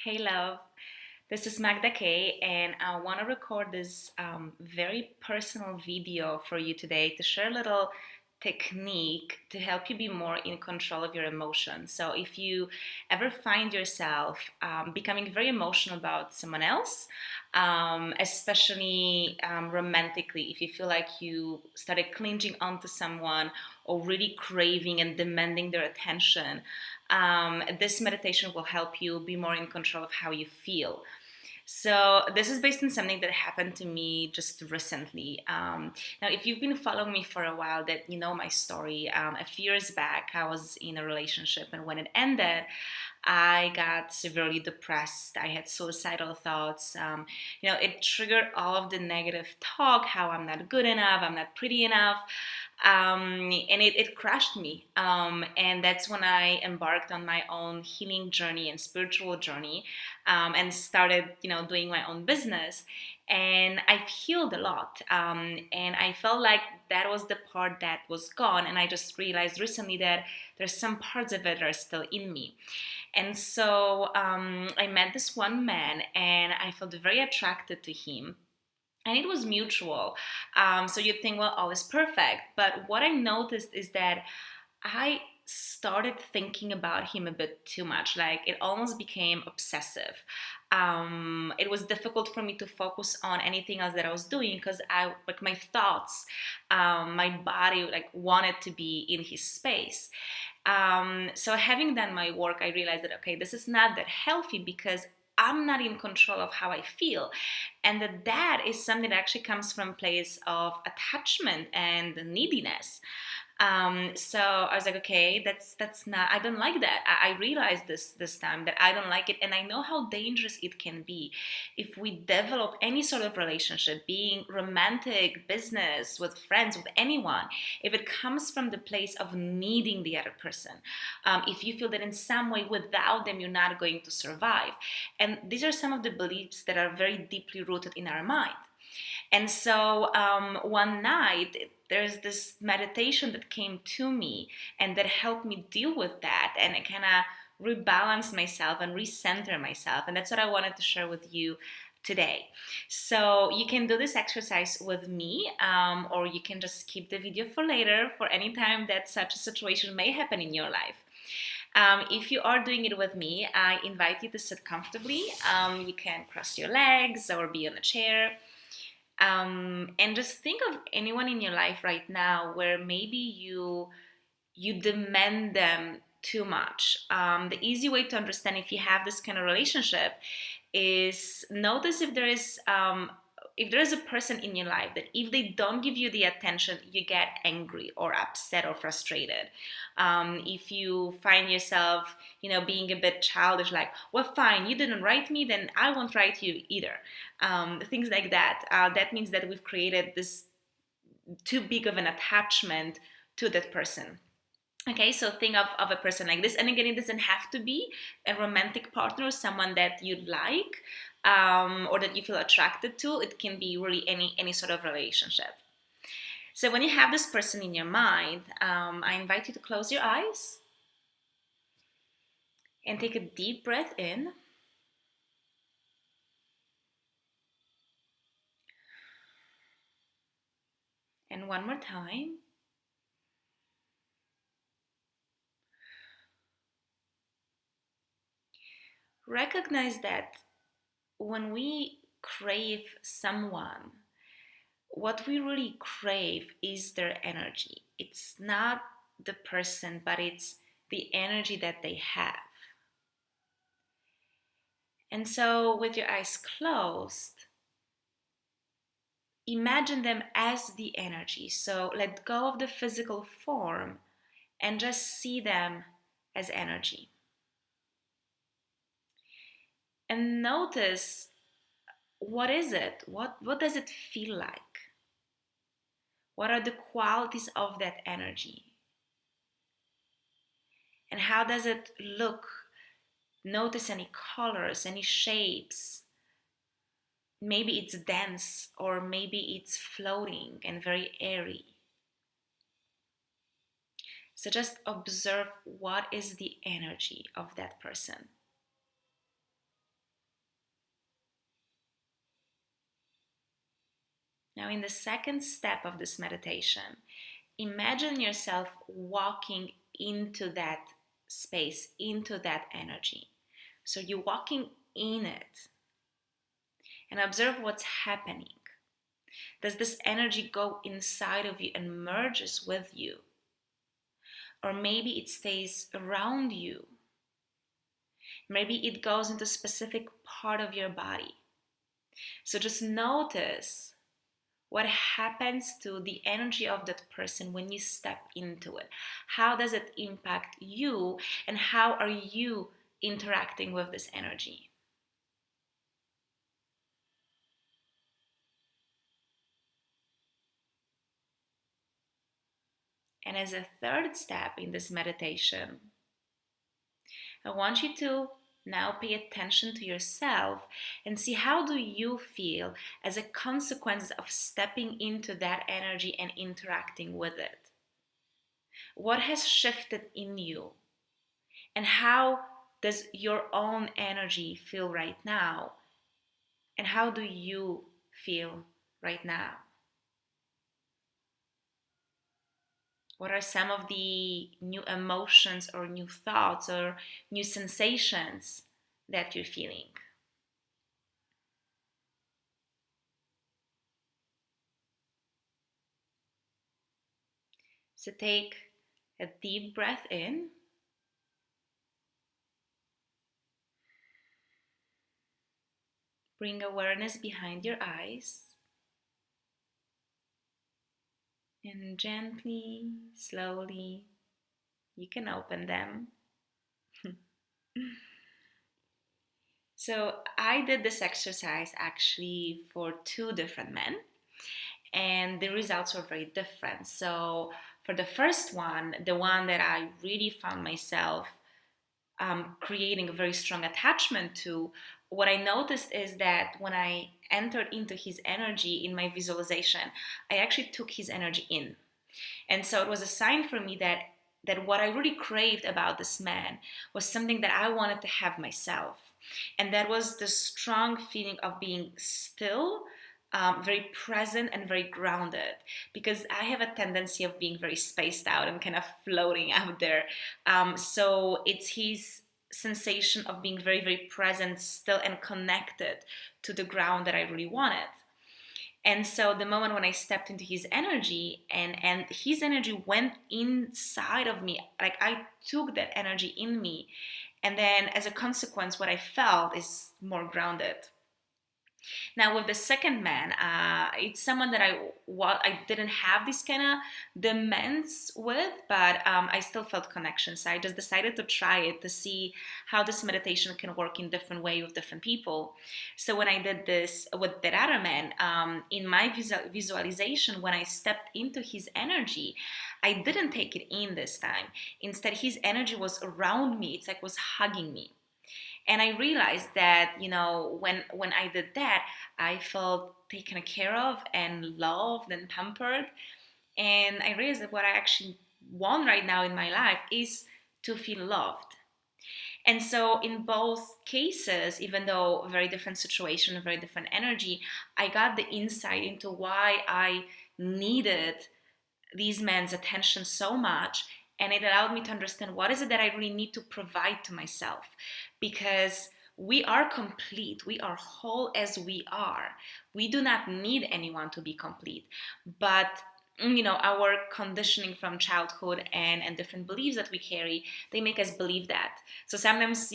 Hey love, this is Magda K, and I want to record this very personal video for you today to share a little technique to help you be more in control of your emotions. So, if you ever find yourself becoming very emotional about someone else, especially romantically, if you feel like you started clinging onto someone or really craving and demanding their attention, this meditation will help you be more in control of how you feel. So this is based on something that happened to me just recently. Now, if you've been following me for a while, that you know my story. A few years back, I was in a relationship, and when it ended, I got severely depressed. I had suicidal thoughts. It triggered all of the negative talk, how I'm not good enough, I'm not pretty enough. And it crushed me. And that's when I embarked on my own healing journey and spiritual journey, and started, doing my own business. And I've healed a lot. And I felt like that was the part that was gone. And I just realized recently that there's some parts of it that are still in me. And so I met this one man, and I felt very attracted to him. And it was mutual. So you'd think, well, all is perfect. But what I noticed is that I started thinking about him a bit too much. Like it almost became obsessive. It was difficult for me to focus on anything else that I was doing because my thoughts, my body, like wanted to be in his space. So having done my work, I realized that okay, this is not that healthy because I'm not in control of how I feel, and that is something that actually comes from a place of attachment and neediness. So I was like, okay, that's not. I don't like that. I realized this time that I don't like it, and I know how dangerous it can be if we develop any sort of relationship, being romantic, business, with friends, with anyone. If it comes from the place of needing the other person, if you feel that in some way without them you're not going to survive, and these are some of the beliefs that are very deeply rooted in our mind. And so one night, there's this meditation that came to me and that helped me deal with that. And it kind of rebalanced myself and recenter myself. And that's what I wanted to share with you today. So you can do this exercise with me, or you can just keep the video for later, for any time that such a situation may happen in your life. If you are doing it with me, I invite you to sit comfortably. You can cross your legs or be on a chair. And just think of anyone in your life right now where maybe you demand them too much. The easy way to understand if you have this kind of relationship is notice if there is a person in your life that if they don't give you the attention, you get angry or upset or frustrated. If you find yourself, being a bit childish, like, well, fine, you didn't write me, then I won't write you either. Things like that. That means that we've created this too big of an attachment to that person. Okay, so think of a person like this. And again, it doesn't have to be a romantic partner or someone that you like, or that you feel attracted to. It can be really any sort of relationship. So when you have this person in your mind, I invite you to close your eyes and take a deep breath in. And one more time. Recognize that when we crave someone, what we really crave is their energy. It's not the person, but it's the energy that they have. And so, with your eyes closed, imagine them as the energy. So, let go of the physical form and just see them as energy. And notice, what is it? What does it feel like? What are the qualities of that energy? And how does it look? Notice any colors, any shapes. Maybe it's dense, or maybe it's floating and very airy. So just observe what is the energy of that person. Now, in the second step of this meditation, imagine yourself walking into that space, into that energy. So you're walking in it and observe what's happening. Does this energy go inside of you and merges with you? Or maybe it stays around you. Maybe it goes into a specific part of your body. So just notice what happens to the energy of that person when you step into it. How does it impact you, and how are you interacting with this energy? And as a third step in this meditation, I want you to now pay attention to yourself and see how do you feel as a consequence of stepping into that energy and interacting with it. What has shifted in you? And how does your own energy feel right now? And how do you feel right now? What are some of the new emotions or new thoughts or new sensations that you're feeling? So take a deep breath in. Bring awareness behind your eyes. And gently, slowly, you can open them. So I did this exercise actually for two different men, and the results were very different. So for the first one, the one that I really found myself creating a very strong attachment to, what I noticed is that when I entered into his energy in my visualization, I actually took his energy in. And so it was a sign for me that what I really craved about this man was something that I wanted to have myself. And that was the strong feeling of being still, very present and very grounded, because I have a tendency of being very spaced out and kind of floating out there. So it's his sensation of being very, very present, still, and connected to the ground that I really wanted. And so the moment when I stepped into his energy, and his energy went inside of me, like I took that energy in me, and then as a consequence, what I felt is more grounded. Now with the second man, it's someone that I didn't have this kind of demands with, but I still felt connection. So I just decided to try it to see how this meditation can work in different way with different people. So when I did this with the other man, in my visualization, when I stepped into his energy, I didn't take it in this time. Instead, his energy was around me. It's like was hugging me. And I realized that, when I did that, I felt taken care of and loved and pampered. And I realized that what I actually want right now in my life is to feel loved. And so in both cases, even though very different situation, very different energy, I got the insight into why I needed these men's attention so much, and it allowed me to understand what is it that I really need to provide to myself, because we are complete, we are whole as we are. We do not need anyone to be complete, but our conditioning from childhood and different beliefs that we carry, they make us believe that. So sometimes,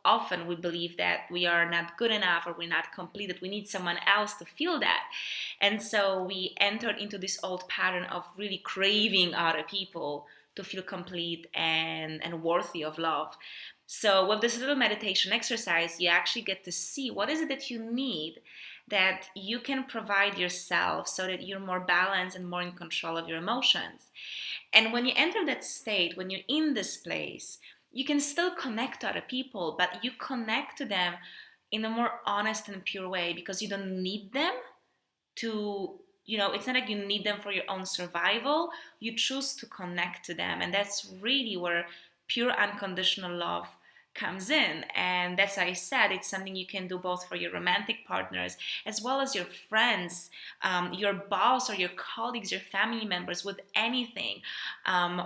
often we believe that we are not good enough or we're not complete, that we need someone else to feel that. And so we entered into this old pattern of really craving other people to feel complete and worthy of love. So with this little meditation exercise, you actually get to see what is it that you need, that you can provide yourself so that you're more balanced and more in control of your emotions. And when you enter that state, when you're in this place, you can still connect to other people, but you connect to them in a more honest and pure way, because you don't need them to, it's not like you need them for your own survival. You choose to connect to them. And that's really where pure unconditional love comes in. And that's why I said it's something you can do both for your romantic partners as well as your friends, your boss or your colleagues, your family members, with anything,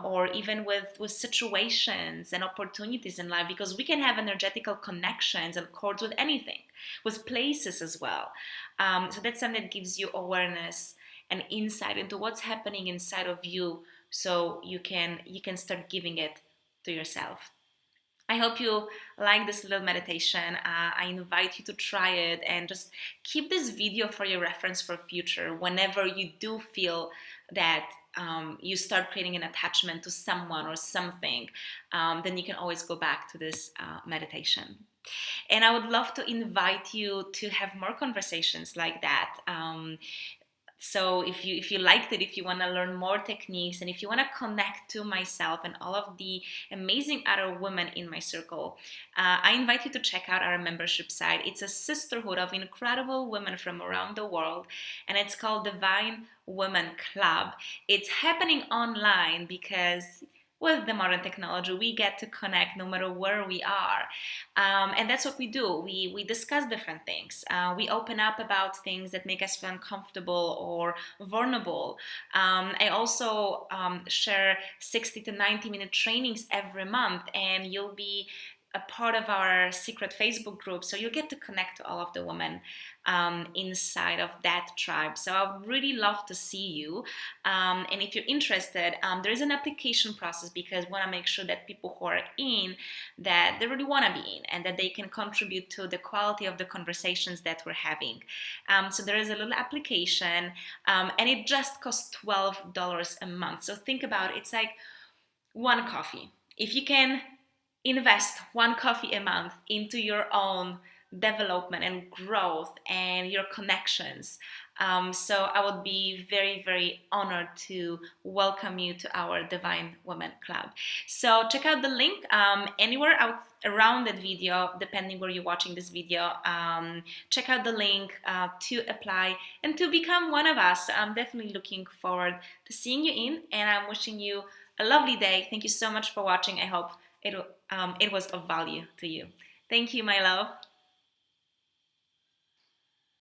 or even with situations and opportunities in life, because we can have energetical connections and cords with anything, with places as well. So that's something that gives you awareness and insight into what's happening inside of you, so you can start giving it to yourself. I hope you like this little meditation. I invite you to try it and just keep this video for your reference for future. Whenever you do feel that you start creating an attachment to someone or something, then you can always go back to this meditation. And I would love to invite you to have more conversations like that. So if you liked it, if you want to learn more techniques, and if you want to connect to myself and all of the amazing other women in my circle, I invite you to check out our membership site. It's a sisterhood of incredible women from around the world, and it's called Divine Women Club. It's happening online because with the modern technology, we get to connect no matter where we are. And that's what we do. We discuss different things. We open up about things that make us feel uncomfortable or vulnerable. I also share 60 to 90-minute trainings every month, and you'll be a part of our secret Facebook group, so you'll get to connect to all of the women inside of that tribe. So I would really love to see you. And if you're interested, there is an application process, because we want to make sure that people who are in, that they really want to be in, and that they can contribute to the quality of the conversations that we're having. So there is a little application, and it just costs $12 a month. So think about it, it's like one coffee. If you can invest one coffee a month into your own development and growth and your connections. So I would be very, very honored to welcome you to our Divine Women Club. So check out the link anywhere out around that video, depending where you're watching this video. Check out the link to apply and to become one of us. I'm definitely looking forward to seeing you in, and I'm wishing you a lovely day. Thank you so much for watching. I hope it was of value to you. Thank you, my love.